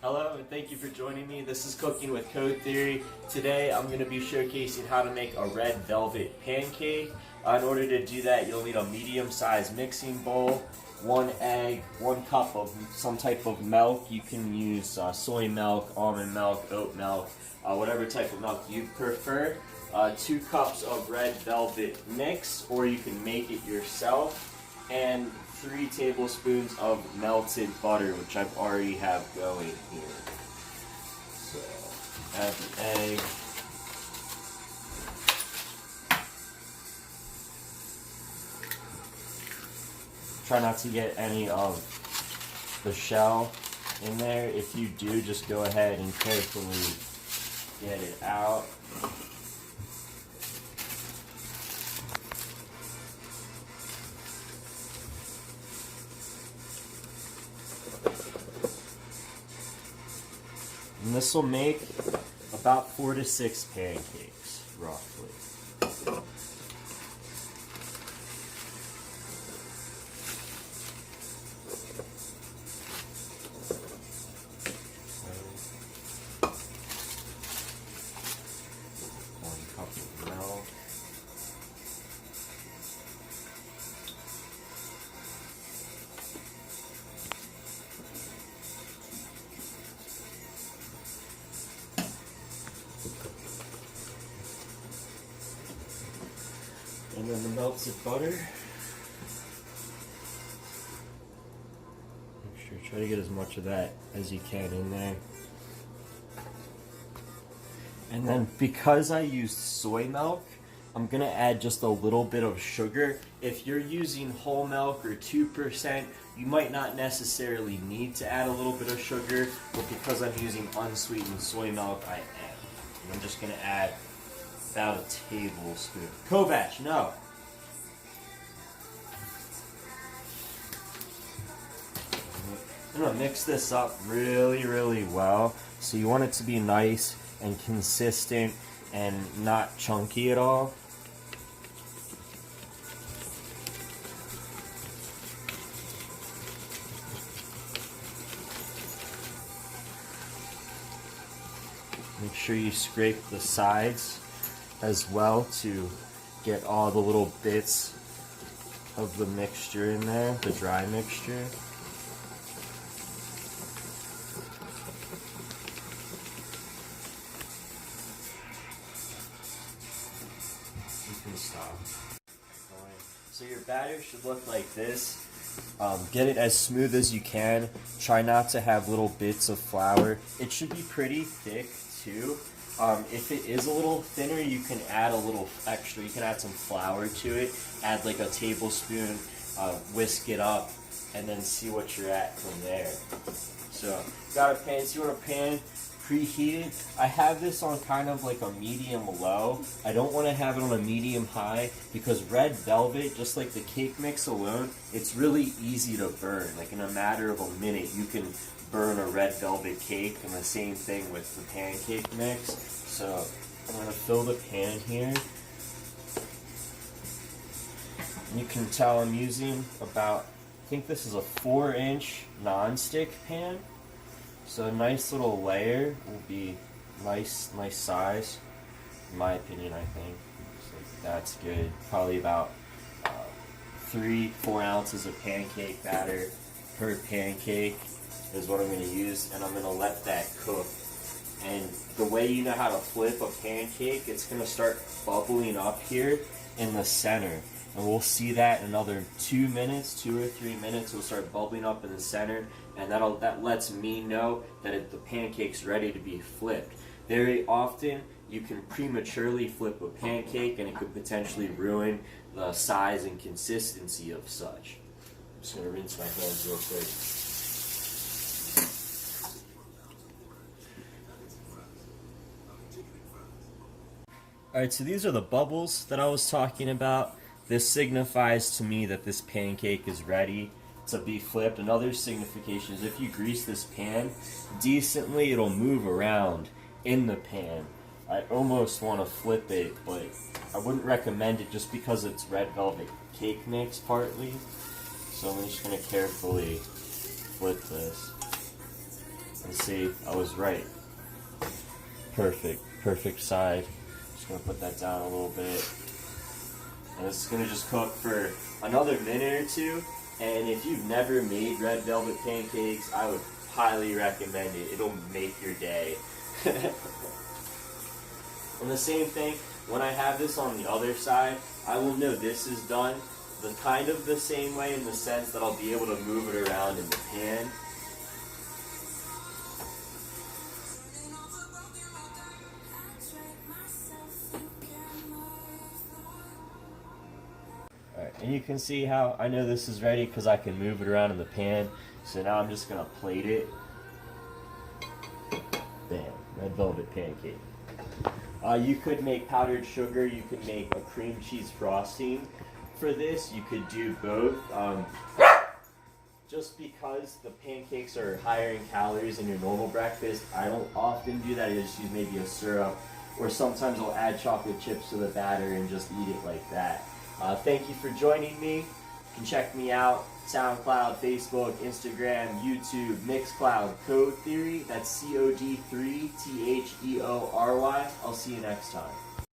Hello and thank you for joining me. This is Cooking with Cod3Theory. Today I'm going to be showcasing how to make a red velvet pancake. In order to do that, you'll need a medium-sized mixing bowl, 1 egg, 1 cup of some type of milk. You can use soy milk, almond milk, oat milk, whatever type of milk you prefer. 2 cups of red velvet mix, or you can make it yourself, and 3 tablespoons of melted butter, which I've already have going here. So, add the egg. Try not to get any of the shell in there. If you do, just go ahead and carefully get it out. And this will make about 4 to 6 pancakes, roughly. One cup of milk. And then the melted butter. Make sure, try to get as much of that as you can in there. And then because I used soy milk, I'm gonna add just a little bit of sugar. If you're using whole milk or 2%, you might not necessarily need to add a little bit of sugar, but because I'm using unsweetened soy milk, I am. And I'm just gonna add about a tablespoon. Kovac, no. I'm gonna mix this up really well. So you want it to be nice and consistent and not chunky at all. Make sure you scrape the sides as well to get all the little bits of the mixture in there, the dry mixture. You can stop. So your batter should look like this. Get it as smooth as you can. Try not to have little bits of flour. It should be pretty thick too. If it is a little thinner, you can add a little extra. You can add some flour to it. Add like a tablespoon, whisk it up, and then see what you're at from there. So, got a pan. So you want a pan preheated. I have this on kind of like a medium low. I don't want to have it on a medium high because red velvet, just like the cake mix alone, it's really easy to burn. Like in a matter of a minute, you can burn a red velvet cake, and the same thing with the pancake mix. So I'm going to fill the pan here. And you can tell I'm using about, I think this is a 4-inch non-stick pan. So a nice little layer will be nice size, in my opinion, I think. So that's good. Probably about 3-4 ounces of pancake batter per pancake is what I'm going to use, and I'm going to let that cook. And the way you know how to flip a pancake, it's going to start bubbling up here in the center. And we'll see that in another 2 minutes, 2 or 3 minutes. It'll start bubbling up in the center, and that lets me know that the pancake's ready to be flipped. Very often, you can prematurely flip a pancake, and it could potentially ruin the size and consistency of such. I'm just going to rinse my hands real quick. Alright, so these are the bubbles that I was talking about. This signifies to me that this pancake is ready to be flipped. Another signification is if you grease this pan decently, it'll move around in the pan. I almost want to flip it, but I wouldn't recommend it just because it's red velvet cake mix partly. So I'm just going to carefully flip this. And see, I was right. Perfect, perfect side. Just gonna put that down a little bit. And this is gonna just cook for another minute or two. And if you've never made red velvet pancakes, I would highly recommend it. It'll make your day. And the same thing, when I have this on the other side, I will know this is done the kind of the same way, in the sense that I'll be able to move it around in the pan. Alright, and you can see how I know this is ready because I can move it around in the pan. So now I'm just going to plate it. Bam, red velvet pancake. You could make powdered sugar, you could make a cream cheese frosting. For this, you could do both. Just because the pancakes are higher in calories than your normal breakfast, I don't often do that. I just use maybe a syrup, or sometimes I'll add chocolate chips to the batter and just eat it like that. Thank you for joining me. You can check me out, SoundCloud, Facebook, Instagram, YouTube, Mixcloud, Cod3Theory. That's Cod3Theory. I'll see you next time.